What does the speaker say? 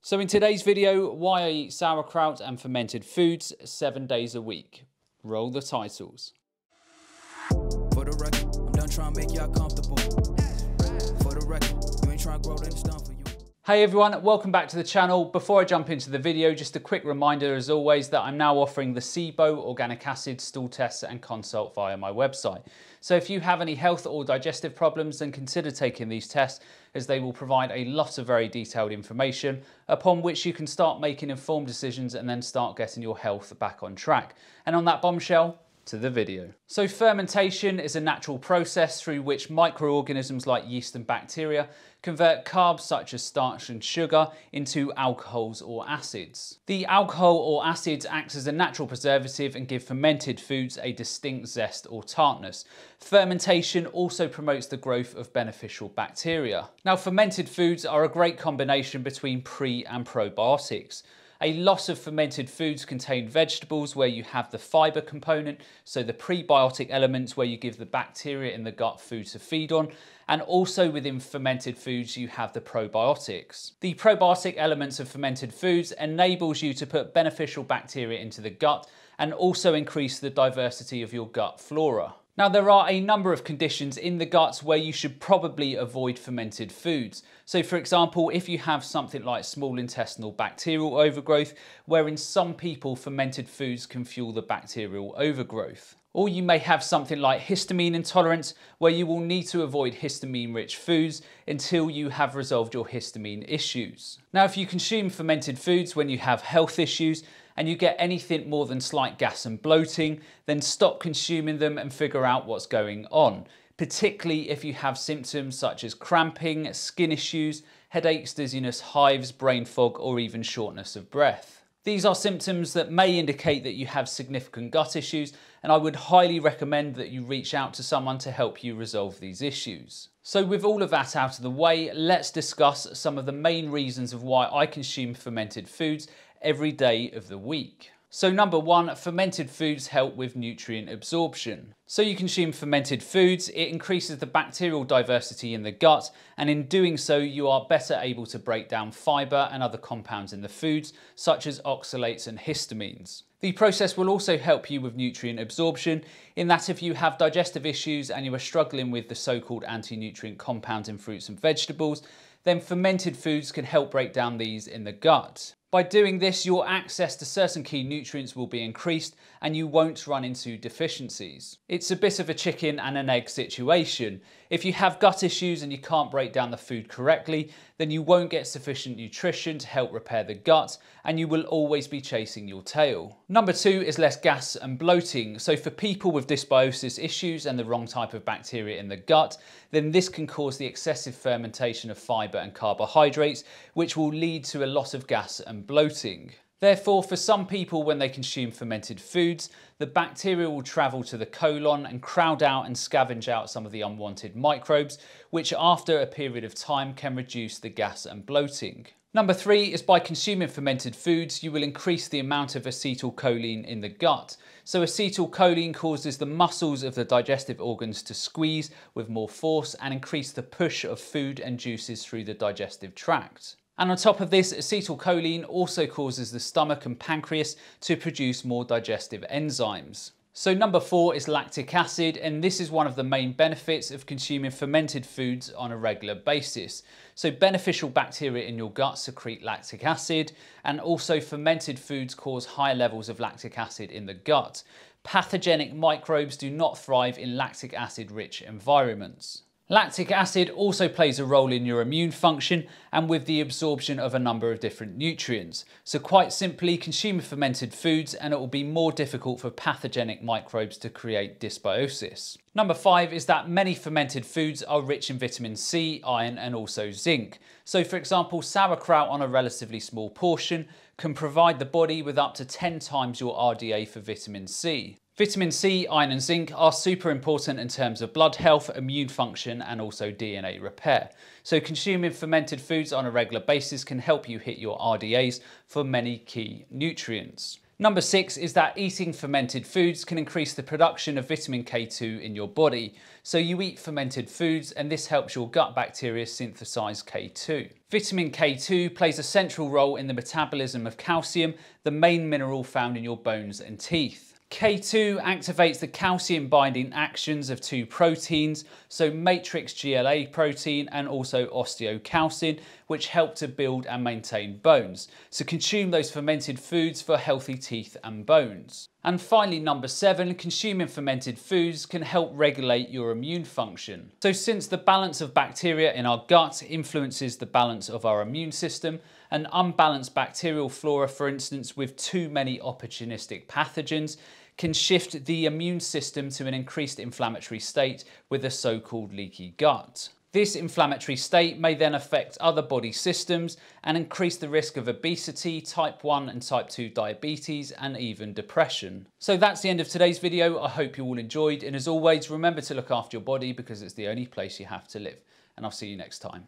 So in today's video, why I eat sauerkraut and fermented foods 7 days a week. Roll the titles. For the record, I'm done trying to make y'all comfortable. For the record, you ain't trying to grow, then it's done for you. Hey everyone, welcome back to the channel. Before I jump into the video, just a quick reminder as always that I'm now offering the SIBO organic acid stool tests and consult via my website. So if you have any health or digestive problems, then consider taking these tests as they will provide a lot of very detailed information upon which you can start making informed decisions and then start getting your health back on track. And on that bombshell, to the video. So fermentation is a natural process through which microorganisms like yeast and bacteria convert carbs such as starch and sugar into alcohols or acids. The alcohol or acids acts as a natural preservative and give fermented foods a distinct zest or tartness. Fermentation also promotes the growth of beneficial bacteria. Now, fermented foods are a great combination between pre and probiotics. A lot of fermented foods contain vegetables where you have the fibre component, so the prebiotic elements where you give the bacteria in the gut food to feed on, and also within fermented foods you have the probiotics. The probiotic elements of fermented foods enables you to put beneficial bacteria into the gut and also increase the diversity of your gut flora. Now, there are a number of conditions in the gut where you should probably avoid fermented foods. So for example, if you have something like small intestinal bacterial overgrowth, where in some people fermented foods can fuel the bacterial overgrowth. Or you may have something like histamine intolerance, where you will need to avoid histamine-rich foods until you have resolved your histamine issues. Now, if you consume fermented foods when you have health issues, and you get anything more than slight gas and bloating, then stop consuming them and figure out what's going on, particularly if you have symptoms such as cramping, skin issues, headaches, dizziness, hives, brain fog, or even shortness of breath. These are symptoms that may indicate that you have significant gut issues, and I would highly recommend that you reach out to someone to help you resolve these issues. So with all of that out of the way, let's discuss some of the main reasons of why I consume fermented foods every day of the week. So number one, fermented foods help with nutrient absorption. So you consume fermented foods, it increases the bacterial diversity in the gut, and in doing so you are better able to break down fibre and other compounds in the foods, such as oxalates and histamines. The process will also help you with nutrient absorption in that if you have digestive issues and you are struggling with the so-called anti-nutrient compounds in fruits and vegetables, then fermented foods can help break down these in the gut. By doing this, your access to certain key nutrients will be increased and you won't run into deficiencies. It's a bit of a chicken and an egg situation. If you have gut issues and you can't break down the food correctly, then you won't get sufficient nutrition to help repair the gut and you will always be chasing your tail. Number two is less gas and bloating. So for people with dysbiosis issues and the wrong type of bacteria in the gut, then this can cause the excessive fermentation of fibre and carbohydrates, which will lead to a lot of gas and bloating. Therefore, for some people, when they consume fermented foods, the bacteria will travel to the colon and crowd out and scavenge out some of the unwanted microbes, which after a period of time can reduce the gas and bloating. Number three is by consuming fermented foods, you will increase the amount of acetylcholine in the gut. So acetylcholine causes the muscles of the digestive organs to squeeze with more force and increase the push of food and juices through the digestive tract. And on top of this, acetylcholine also causes the stomach and pancreas to produce more digestive enzymes. So number four is lactic acid, and this is one of the main benefits of consuming fermented foods on a regular basis. So beneficial bacteria in your gut secrete lactic acid, and also fermented foods cause high levels of lactic acid in the gut. Pathogenic microbes do not thrive in lactic acid-rich environments. Lactic acid also plays a role in your immune function and with the absorption of a number of different nutrients. So quite simply, consume fermented foods and it will be more difficult for pathogenic microbes to create dysbiosis. Number five is that many fermented foods are rich in vitamin C, iron and also zinc. So for example, sauerkraut on a relatively small portion can provide the body with up to 10 times your RDA for vitamin C. Vitamin C, iron and zinc are super important in terms of blood health, immune function and also DNA repair. So consuming fermented foods on a regular basis can help you hit your RDAs for many key nutrients. Number 6 is that eating fermented foods can increase the production of vitamin K2 in your body. So you eat fermented foods and this helps your gut bacteria synthesize K2. Vitamin K2 plays a central role in the metabolism of calcium, the main mineral found in your bones and teeth. K2 activates the calcium binding actions of two proteins, so matrix GLA protein and also osteocalcin, which help to build and maintain bones. So consume those fermented foods for healthy teeth and bones. And finally, number 7, consuming fermented foods can help regulate your immune function. So since the balance of bacteria in our gut influences the balance of our immune system, an unbalanced bacterial flora, for instance, with too many opportunistic pathogens, can shift the immune system to an increased inflammatory state with a so-called leaky gut. This inflammatory state may then affect other body systems and increase the risk of obesity, type 1 and type 2 diabetes, and even depression. So that's the end of today's video. I hope you all enjoyed, and as always, remember to look after your body because it's the only place you have to live. And I'll see you next time.